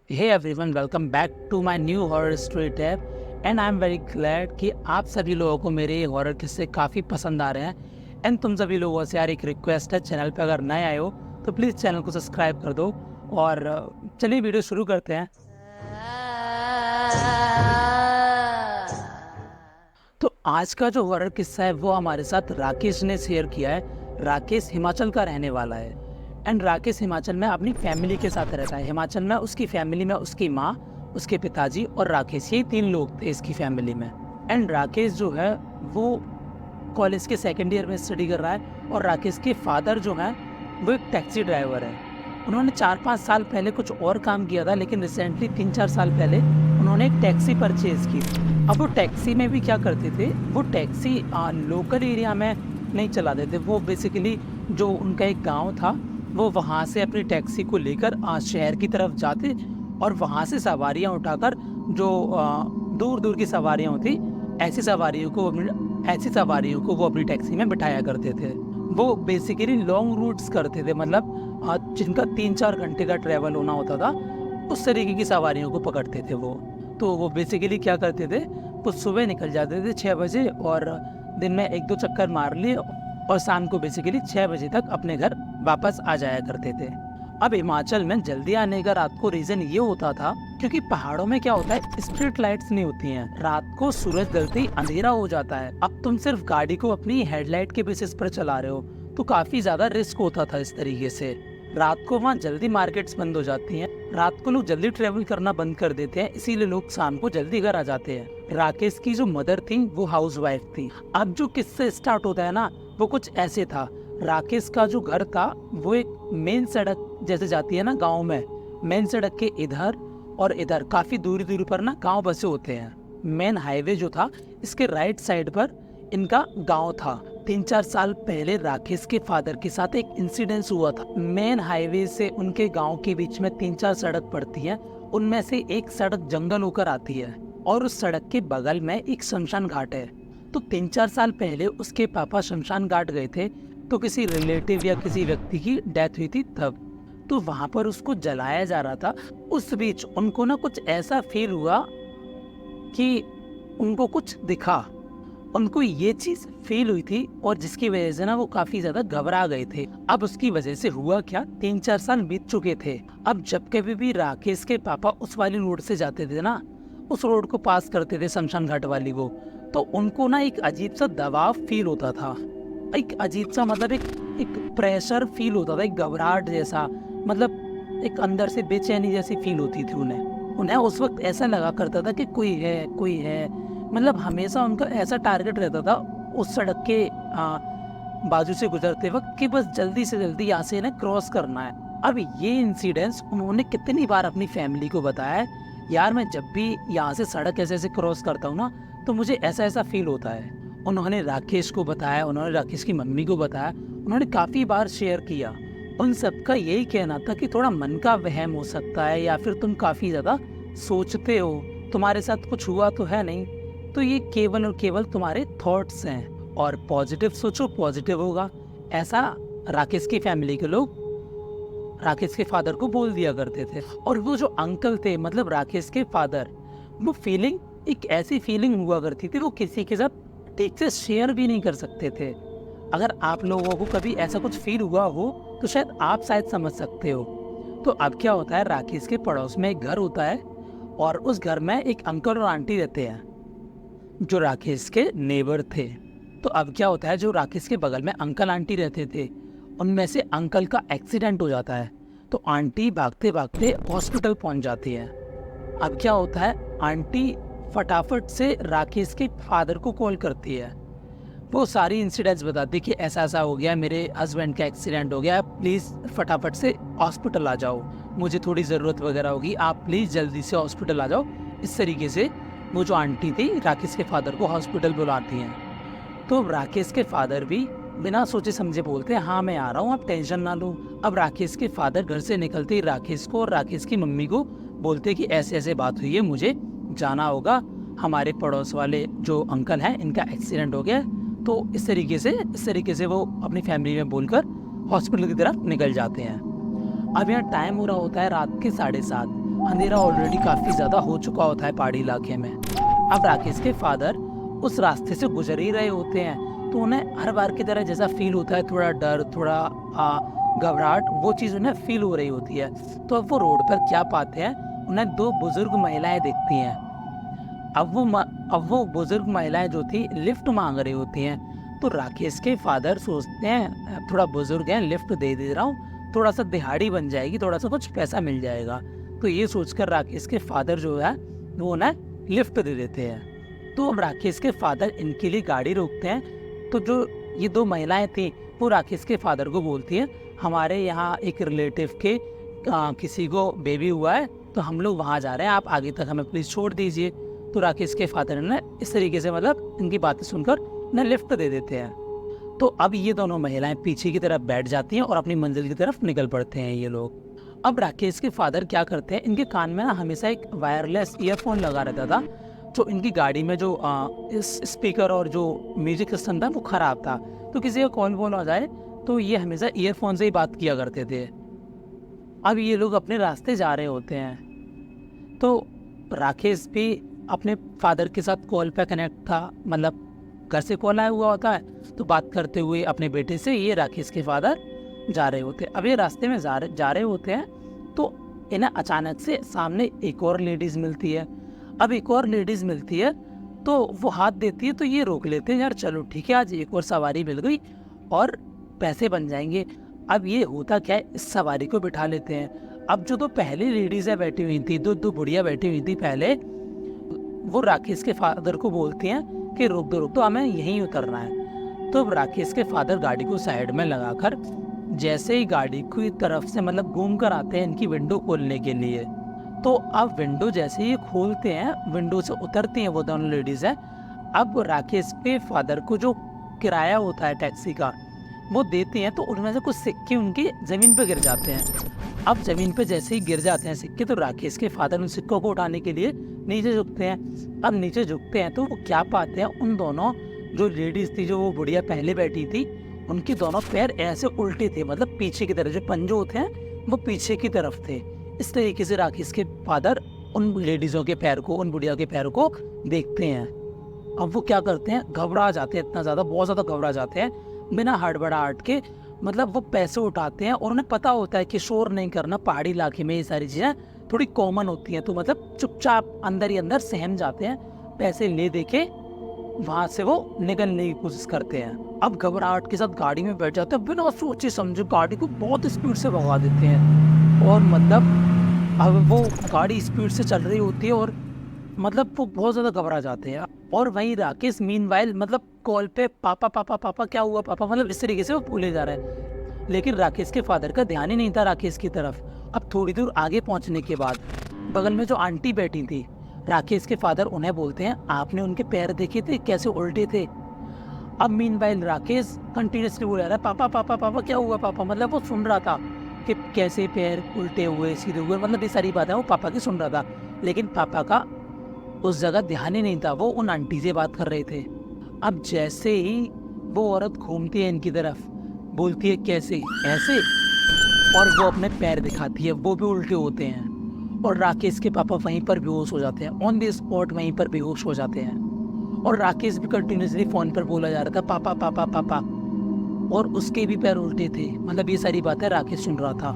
Hey everyone, welcome back to my new horror story tab and I'm very glad कि आप सभी लोगों को मेरे हॉरर किस्से काफ़ी पसंद आ रहे हैं। एंड तुम सभी लोगों से यार एक रिक्वेस्ट है, चैनल पे अगर नए आए हो तो प्लीज़ चैनल को सब्सक्राइब कर दो। और चलिए वीडियो शुरू करते हैं। तो आज का जो हॉरर किस्सा है वो हमारे साथ राकेश ने शेयर किया है। राकेश हिमाचल का रहने वाला है एंड राकेश हिमाचल में अपनी फैमिली के साथ रहता है। हिमाचल में उसकी फैमिली में उसकी माँ, उसके पिताजी और राकेश, ये 3 लोग थे इसकी फैमिली में। एंड राकेश जो है वो कॉलेज के सेकेंड ईयर में स्टडी कर रहा है और राकेश के फादर जो हैं वो एक टैक्सी ड्राइवर है। उन्होंने 4-5 साल पहले कुछ और काम किया था, लेकिन रिसेंटली 3-4 साल पहले उन्होंने एक टैक्सी परचेज की। अब वो टैक्सी में भी क्या करते थे, वो टैक्सी लोकल एरिया में नहीं चलाते थे। वो बेसिकली जो उनका एक गांव था वो वहाँ से अपनी टैक्सी को लेकर शहर की तरफ जाते और वहाँ से सवारियाँ उठाकर जो दूर दूर की सवारियाँ होती ऐसी सवारियों को वो अपनी टैक्सी में बिठाया करते थे। वो बेसिकली लॉन्ग रूट्स करते थे, मतलब जिनका 3-4 घंटे का ट्रैवल होना होता था उस तरीके की सवारियों को पकड़ते थे वो। तो वो बेसिकली क्या करते थे, वो सुबह निकल जाते थे 6 बजे और दिन में 1-2 चक्कर मार लिए और शाम को बेसिकली 6 बजे तक अपने घर वापस आ जाया करते थे। अब हिमाचल में जल्दी आने का रात को रीजन ये होता था क्योंकि पहाड़ों में क्या होता है, स्ट्रीट लाइट्स नहीं होती हैं। रात को सूरज ढलते ही अंधेरा हो जाता है। अब तुम सिर्फ गाड़ी को अपनी हेडलाइट के बेसिस पर चला रहे हो तो काफी ज्यादा रिस्क होता था। इस तरीके से रात को वहाँ जल्दी मार्केट्स बंद हो जाती हैं, रात को लोग जल्दी ट्रेवल करना बंद कर देते हैं, इसीलिए लोग शाम को जल्दी घर आ जाते हैं। राकेश की जो मदर थी वो हाउसवाइफ थी। अब जो किस्सा स्टार्ट होता है ना वो कुछ ऐसे था। राकेश का जो घर था वो एक मेन सड़क जैसे जाती है ना गांव में, मेन सड़क के इधर और इधर काफी दूरी दूरी पर ना गांव बसे होते हैं। मेन हाईवे जो था इसके राइट साइड पर इनका गांव था। 3-4 साल पहले राकेश के फादर के साथ एक इंसिडेंस हुआ था। मेन हाईवे से उनके गांव के बीच में 3-4 सड़क पड़ती है, उनमें से एक सड़क जंगल होकर आती है और उस सड़क के बगल में एक शमशान घाट है। तो 3-4 साल पहले उसके पापा शमशान घाट गए थे तो किसी रिलेटिव या किसी व्यक्ति की डेथ हुई थी तब, तो वहां पर उसको जलाया जा रहा था। उस बीच उनको ना कुछ ऐसा फील हुआ कि उनको कुछ दिखा, उनको ये चीज फील हुई थी और जिसकी वजह से ना वो काफी ज्यादा घबरा गए थे। अब उसकी वजह से हुआ क्या, 3-4 साल बीत चुके थे। अब जब कभी भी राकेश के पापा उस वाली रोड से जाते थे ना, उस रोड को पास करते थे शमशान घाट वाली को, तो उनको ना एक अजीब सा दबाव फील होता था। एक अजीब सा मतलब एक प्रेशर फील होता था, एक घबराहट जैसा, मतलब एक अंदर से बेचैनी जैसी फील होती थी उन्हें उस वक्त ऐसा लगा करता था कि कोई है। मतलब हमेशा उनका ऐसा टारगेट रहता था उस सड़क के बाजू से गुजरते वक्त कि बस जल्दी से जल्दी यहाँ से इन्हें क्रॉस करना है। अब ये इंसिडेंस उन्होंने कितनी बार अपनी फैमिली को बताया, यार मैं जब भी यहाँ से सड़क ऐसे क्रॉस करता हूँ ना तो मुझे ऐसा फील होता है। उन्होंने राकेश को बताया, उन्होंने राकेश की मम्मी को बताया, उन्होंने काफ़ी बार शेयर किया। उन सबका यही कहना था कि थोड़ा मन का वहम हो सकता है या फिर तुम काफ़ी ज़्यादा सोचते हो, तुम्हारे साथ कुछ हुआ तो है नहीं, तो ये केवल और केवल तुम्हारे थॉट्स हैं और पॉजिटिव सोचो पॉजिटिव होगा। ऐसा राकेश की फैमिली के लोग राकेश के फादर को बोल दिया करते थे। और वो जो अंकल थे, मतलब राकेश के फादर, वो फीलिंग एक ऐसी फीलिंग हुआ करती थी वो किसी के साथ ठीक से शेयर भी नहीं कर सकते थे। अगर आप लोगों को कभी ऐसा कुछ फील हुआ हो तो शायद समझ सकते हो। तो अब क्या होता है, राकेश के पड़ोस में एक घर होता है और उस घर में एक अंकल और आंटी रहते हैं जो राकेश के नेबर थे। तो अब क्या होता है, जो राकेश के बगल में अंकल आंटी रहते थे उनमें से अंकल का एक्सीडेंट हो जाता है, तो आंटी भागते भागते हॉस्पिटल पहुंच जाती है। अब क्या होता है, आंटी फटाफट से राकेश के फादर को कॉल करती है। वो सारी इंसिडेंट्स बताती कि ऐसा हो गया, मेरे हस्बैंड का एक्सीडेंट हो गया, प्लीज़ फटाफट से हॉस्पिटल आ जाओ, मुझे थोड़ी ज़रूरत वगैरह होगी, आप प्लीज़ जल्दी से हॉस्पिटल आ जाओ। इस तरीके से वो जो आंटी थी राकेश के फादर को हॉस्पिटल बुलाती हैं। तो राकेश के फादर भी बिना सोचे समझे बोलते हैं, हाँ मैं आ रहा हूँ, आप टेंशन ना लो। अब राकेश के फादर घर से निकलते ही राकेश को और राकेश की मम्मी को बोलते कि ऐसे बात हुई है, मुझे जाना होगा, हमारे पड़ोस वाले जो अंकल हैं इनका एक्सीडेंट हो गया। तो इस तरीके से वो अपनी फैमिली में बोलकर हॉस्पिटल की तरफ निकल जाते हैं। अब यहाँ टाइम हो रहा होता है रात के 7:30। अंधेरा ऑलरेडी काफ़ी ज़्यादा हो चुका होता है पहाड़ी इलाके में। अब राकेश के फादर उस रास्ते से गुजर ही रहे होते हैं, तो उन्हें हर बार की तरह जैसा फील होता है, थोड़ा डर, थोड़ा घबराहट, वो चीज़ उन्हें फील हो रही होती है। तो अब वो रोड पर क्या पाते हैं, उन्हें 2 बुजुर्ग महिलाएं दिखती हैं। अब वो बुजुर्ग महिलाएं जो थी लिफ्ट मांग रही होती हैं। तो राकेश के फादर सोचते हैं थोड़ा बुजुर्ग हैं, लिफ्ट दे दे रहा हूँ, थोड़ा सा दिहाड़ी बन जाएगी, थोड़ा सा कुछ पैसा मिल जाएगा। तो ये सोचकर राकेश के फादर जो है वो उन्हें लिफ्ट दे देते हैं। तो अब राकेश के फादर इनके लिए गाड़ी रोकते हैं। तो जो ये 2 महिलाएं थी वो राकेश के फादर को बोलती हैं, हमारे यहाँ एक रिलेटिव के किसी को बेबी हुआ है, तो हम लोग वहाँ जा रहे हैं, आप आगे तक हमें प्लीज़ छोड़ दीजिए। तो राकेश के फादर ने इस तरीके से मतलब इनकी बातें सुनकर उन्हें लिफ्ट दे देते हैं। तो अब ये दोनों महिलाएं पीछे की तरफ बैठ जाती हैं और अपनी मंजिल की तरफ निकल पड़ते हैं ये लोग। अब राकेश के फादर क्या करते हैं, इनके कान में ना हमेशा एक वायरलेस ईयरफोन लगा रहता था। जो इनकी गाड़ी में जो इस स्पीकर और जो म्यूजिक सिस्टम था वो ख़राब था, तो किसी का कॉल वॉल आ जाए तो ये हमेशा ईयरफोन से ही बात किया करते थे। अब ये लोग अपने रास्ते जा रहे होते हैं, तो राकेश भी अपने फादर के साथ कॉल पे कनेक्ट था, मतलब घर से कॉल आया हुआ होता है, तो बात करते हुए अपने बेटे से ये राकेश के फादर जा रहे होते हैं। अब ये रास्ते में जा रहे होते हैं, तो इन्हें अचानक से सामने एक और लेडीज़ मिलती है। अब एक और लेडीज़ मिलती है तो वो हाथ देती है, तो ये रोक लेते हैं, यार चलो ठीक है, आज एक और सवारी मिल गई और पैसे बन जाएंगे। अब ये होता क्या है, इस सवारी को बिठा लेते हैं। अब जो 2 पहली लेडीज़ बैठी हुई थी, 2 बुढ़िया बैठी हुई थी पहले, वो राकेश के फादर को बोलती हैं कि रोक दो, हमें यहीं उतरना है। तो राकेश के फादर गाड़ी को साइड में लगाकर जैसे ही गाड़ी की तरफ से मतलब घूम कर आते हैं इनकी विंडो खोलने के लिए, तो अब विंडो जैसे ही खोलते हैं, विंडो से उतरती हैं वो दोनों लेडीज़ हैं। अब राकेश के फादर को जो किराया होता है टैक्सी का वो देते हैं, तो उनमें से कुछ सिक्के उनकी ज़मीन पर गिर जाते हैं। अब ज़मीन पे जैसे ही गिर जाते हैं सिक्के, तो राकेश के फादर उन सिक्कों को उठाने के लिए नीचे झुकते हैं। अब नीचे झुकते हैं तो वो क्या पाते हैं, उन दोनों जो लेडीज़ थी, जो वो बुढ़िया पहले बैठी थी, उनके दोनों पैर ऐसे उल्टे थे, मतलब पीछे की तरफ, जो पंजे होते हैं वो पीछे की तरफ थे। इस तरीके से राकेश के फादर उन लेडीज़ों के पैर को, उन बुढ़िया के पैर को देखते हैं। अब वो क्या करते हैं, घबरा जाते हैं, इतना ज़्यादा, बहुत ज़्यादा घबरा जाते हैं, बिना हड़बड़ाहट के मतलब वो पैसे उठाते हैं। और उन्हें पता होता है कि शोर नहीं करना, पहाड़ी इलाके में ये सारी चीज़ें थोड़ी कॉमन होती हैं, तो मतलब चुपचाप अंदर ही अंदर सहम जाते हैं, पैसे ले दे के वहाँ से वो निकलने की कोशिश करते हैं। अब घबराहट के साथ गाड़ी में बैठ जाते हैं, बिना सोचे समझे गाड़ी को बहुत स्पीड से भगा देते हैं। और मतलब अब वो गाड़ी स्पीड से चल रही होती है और मतलब वो बहुत ज़्यादा घबरा जाते हैं। और वहीं राकेश मीनवाइल मतलब कॉल पे पापा पापा पापा क्या हुआ पापा, मतलब इस तरीके से वो बोले जा रहे हैं। लेकिन राकेश के फादर का ध्यान ही नहीं था राकेश की तरफ। अब थोड़ी दूर आगे पहुंचने के बाद बगल में जो आंटी बैठी थी, राकेश के फादर उन्हें बोलते हैं, आपने उनके पैर देखे थे कैसे उल्टे थे। अब मीनवाइल राकेश कंटिन्यूसली बोल रहा है, पापा पापा पापा क्या हुआ पापा, मतलब वो सुन रहा था कि कैसे पैर उल्टे हुए सीधे हुए, मतलब ये सारी बातें वो पापा की सुन रहा था। लेकिन पापा का उस जगह ध्यान ही नहीं था, वो उन आंटी से बात कर रहे थे। अब जैसे ही वो औरत घूमती है इनकी तरफ, बोलती है कैसे, ऐसे, और वो अपने पैर दिखाती है, वो भी उल्टे होते हैं। और राकेश के पापा वहीं पर बेहोश हो जाते हैं, ऑन द स्पॉट वहीं पर बेहोश हो जाते हैं। और राकेश भी कंटिन्यूसली फ़ोन पर बोला जा रहा था, पापा पापा पापा, और उसके भी पैर उल्टे थे। मतलब ये सारी बातें राकेश सुन रहा था।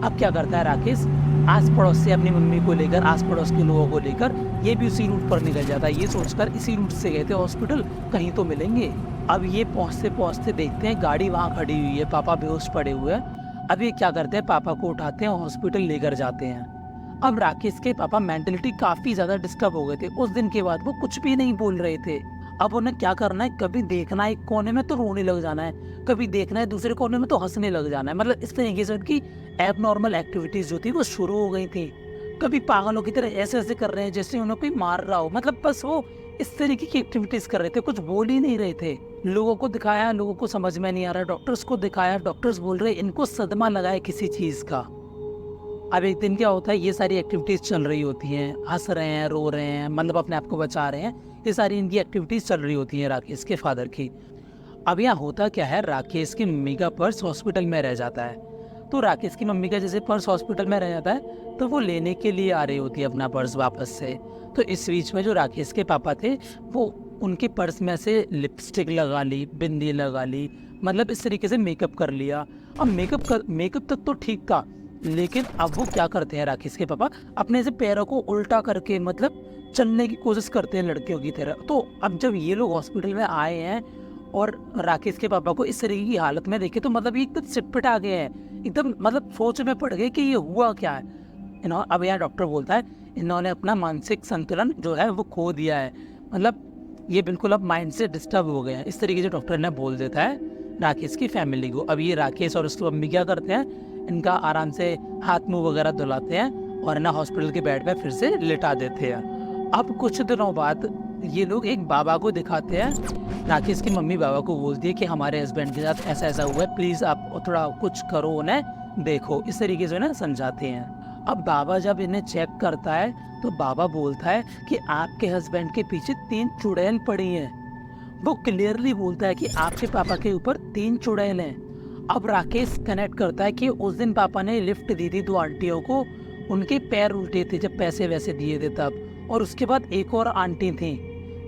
अब क्या करता है राकेश, आस पड़ोस से अपनी मम्मी को लेकर, आस पड़ोस के लोगों को लेकर ये भी उसी रूट पर निकल जाता है। ये सोचकर इसी रूट से गए थे हॉस्पिटल, कहीं तो मिलेंगे। अब ये पहुँचते पहुँचते देखते हैं गाड़ी वहाँ खड़ी हुई है, पापा बेहोश पड़े हुए हैं। अब ये क्या करते हैं, पापा को उठाते हैं, हॉस्पिटल लेकर जाते हैं। अब राकेश के पापा मेंटलिटी काफ़ी ज़्यादा डिस्टर्ब हो गए थे। उस दिन के बाद वो कुछ भी नहीं बोल रहे थे। अब उन्हें क्या करना है, कभी देखना है एक कोने में तो रोने लग जाना है, कभी देखना है दूसरे कोने में तो हंसने लग जाना है। मतलब इस तरीके से उनकी एबनॉर्मल एक्टिविटीज़ जो थी वो शुरू हो गई थी। कभी पागलों की तरह ऐसे ऐसे कर रहे हैं जैसे उन्हें कोई मार रहा हो, मतलब बस वो इस तरीके की एक्टिविटीज़ कर रहे थे, कुछ बोल ही नहीं रहे थे। लोगों को दिखाया, लोगों को समझ में नहीं आ रहा, डॉक्टर्स को दिखाया, डॉक्टर्स बोल रहे इनको सदमा लगा है किसी चीज़ का। अब एक दिन क्या होता है, ये सारी एक्टिविटीज़ चल रही होती हैं, हंस रहे हैं, रो रहे हैं, मतलब अपने आप को बचा रहे हैं, ये सारी इनकी एक्टिविटीज़ चल रही होती हैं राकेश के फादर की। अब यहाँ होता क्या है, राकेश की मम्मी का पर्स हॉस्पिटल में रह जाता है। तो राकेश की मम्मी का जैसे पर्स हॉस्पिटल में रह जाता है, तो वो लेने के लिए आ रही होती है अपना पर्स वापस से। तो इस बीच में जो राकेश के पापा थे, वो उनके पर्स में से लिपस्टिक लगा ली, बिंदी लगा ली, मतलब इस तरीके से मेकअप कर लिया। अब मेकअप तक तो ठीक था, लेकिन अब वो क्या करते हैं राकेश के पापा, अपने से पैरों को उल्टा करके मतलब चलने की कोशिश करते हैं लड़कियों की तरह। तो अब जब ये लोग हॉस्पिटल में आए हैं और राकेश के पापा को इस तरीके की हालत में देखे, तो मतलब ये एकदम सिटपिटा गए हैं, एकदम मतलब सोच में पड़ गए कि ये हुआ क्या है। अब यहाँ डॉक्टर बोलता है इन्होंने अपना मानसिक संतुलन जो है वो खो दिया है, मतलब ये बिल्कुल अब माइंड से डिस्टर्ब हो गए हैं, इस तरीके से डॉक्टर ने बोल देता है राकेश की फैमिली को। अब ये राकेश और उसकी मम्मी क्या करते हैं, इनका आराम से हाथ मुंह वगैरह धुलाते हैं और ना हॉस्पिटल के बेड पे फिर से लिटा देते हैं। अब कुछ दिनों बाद ये लोग एक बाबा को दिखाते हैं। राकेश की मम्मी बाबा को बोलती है कि हमारे हस्बैंड के साथ ऐसा ऐसा हुआ है, प्लीज़ आप थोड़ा कुछ करो, उन्हें देखो, इस तरीके से ना समझाते हैं। अब बाबा जब इन्हें चेक करता है तो बाबा बोलता है कि आपके हस्बैंड के पीछे 3 चुड़ैल पड़ी हैं। वो क्लियरली बोलता है कि आपके पापा के ऊपर 3 चुड़ैल हैं। अब राकेश कनेक्ट करता है कि उस दिन पापा ने लिफ्ट दी थी 2 आंटियों को, उनके पैर उल्टे थे जब पैसे वैसे दिए थे तब, और उसके बाद एक और आंटी थी।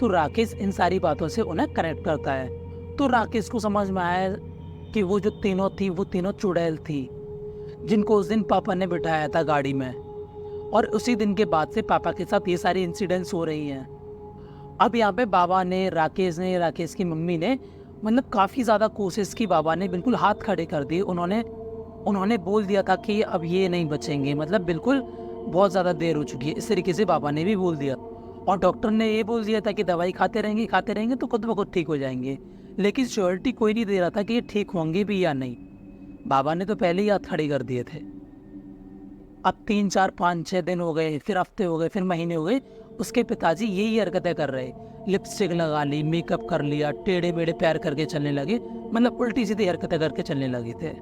तो राकेश इन सारी बातों से उन्हें कनेक्ट करता है। तो राकेश को समझ में आया कि वो जो तीनों थी वो तीनों चुड़ैल थी, जिनको उस दिन पापा ने बिठाया था गाड़ी में, और उसी दिन के बाद से पापा के साथ ये सारी इंसिडेंट्स हो रही हैं। अब यहाँ पे बाबा ने, राकेश की मम्मी ने मतलब काफ़ी ज़्यादा कोशिश की, बाबा ने बिल्कुल हाथ खड़े कर दिए। उन्होंने बोल दिया था कि अब ये नहीं बचेंगे, मतलब बिल्कुल बहुत ज़्यादा देर हो चुकी है, इस तरीके से बाबा ने भी बोल दिया। और डॉक्टर ने ये बोल दिया था कि दवाई खाते रहेंगे तो खुद ब खुद ठीक हो जाएंगे, लेकिन श्योरिटी कोई नहीं दे रहा था कि ये ठीक होंगे भी या नहीं। बाबा ने तो पहले ही हाथ खड़े कर दिए थे। अब 3, 4, 5, 6 दिन हो गए, फिर हफ्ते हो गए, फिर महीने हो गए, उसके पिताजी यही हरकतें कर रहे, लिपस्टिक लगा ली, मेकअप कर लिया, टेढ़े मेढ़े पैर करके चलने लगे, मतलब उल्टी सीधी हरकतें करके चलने लगे थे।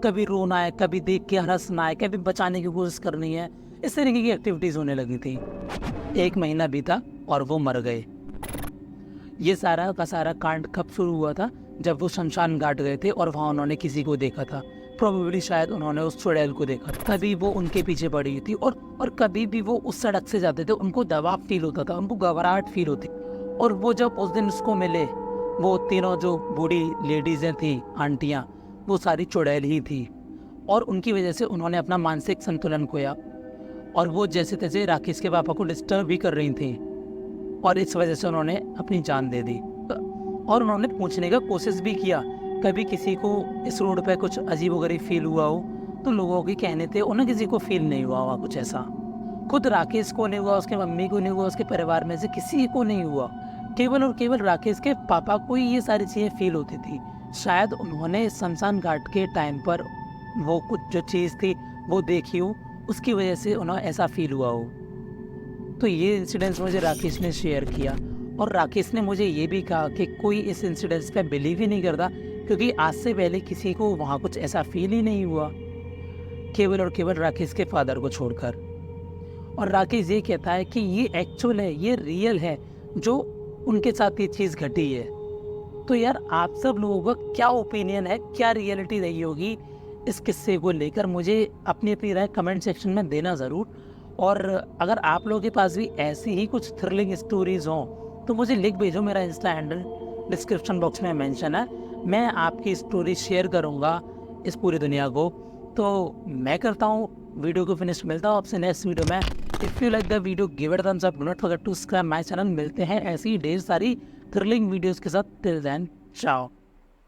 कभी रोना है, कभी देख के हंसना है, कभी बचाने की कोशिश करनी है, इस तरीके की एक्टिविटीज़ होने लगी थी। 1 महीना बीता और वो मर गए। ये सारा का सारा कांड कब शुरू हुआ था, जब वो शमशान घाट गए थे और वहाँ उन्होंने किसी को देखा था, प्रोबेबली शायद उन्होंने उस चुड़ैल को देखा था। कभी वो उनके पीछे पड़ी थी और कभी भी वो उस सड़क से जाते थे, उनको दबाव फील होता था, उनको घबराहट फील होती। और वो जब उस दिन उसको मिले, वो तीनों जो बूढ़ी लेडीज़ें थी, आंटियाँ, वो सारी चुड़ैल ही थी, और उनकी वजह से उन्होंने अपना मानसिक संतुलन खोया, और वो जैसे तैसे राकेश के पापा को डिस्टर्ब भी कर रही थी, और इस वजह से उन्होंने अपनी जान दे दी। और उन्होंने पूछने का कोशिश भी किया, कभी किसी को इस रोड पे कुछ अजीबोगरीब फील हुआ हो, तो लोगों के कहने थे उन्हें किसी को फील नहीं हुआ हुआ कुछ ऐसा। खुद राकेश को नहीं हुआ, उसके मम्मी को नहीं हुआ, उसके परिवार में से किसी को नहीं हुआ, केवल और केवल राकेश के पापा को ही ये सारी चीज़ें फील होती थी। शायद उन्होंने शमशान घाट के टाइम पर वो कुछ जो चीज़ थी वो देखी हो, उसकी वजह से उन्हें ऐसा फील हुआ हो। तो ये इंसिडेंट्स मुझे राकेश ने शेयर किया, और राकेश ने मुझे ये भी कहा कि कोई इस इंसिडेंट्स पे बिलीव ही नहीं करता, क्योंकि आज से पहले किसी को वहाँ कुछ ऐसा फील ही नहीं हुआ, केवल और केवल राकेश के फादर को छोड़कर। और राकेश ये कहता है कि ये एक्चुअल है, ये रियल है, जो उनके साथ ये चीज़ घटी है। तो यार आप सब लोगों का क्या ओपिनियन है, क्या रियलिटी रही होगी इस किस्से को लेकर, मुझे अपनी अपनी राय कमेंट सेक्शन में देना ज़रूर। और अगर आप लोगों के पास भी ऐसी ही कुछ थ्रिलिंग स्टोरीज़ हों तो मुझे लिख भेजो, मेरा इंस्टा हैंडल डिस्क्रिप्शन बॉक्स में मेंशन है, मैं आपकी स्टोरी शेयर करूँगा इस पूरी दुनिया को। तो मैं करता हूँ वीडियो को फिनिश, मिलता हूँ आपसे नेक्स्ट वीडियो में। If you like the video give it thumbs up, do not forget to subscribe my channel. मिलते हैं ऐसी ढेर सारी थ्रिलिंग वीडियोज़ के साथ, टिल देन चाओ।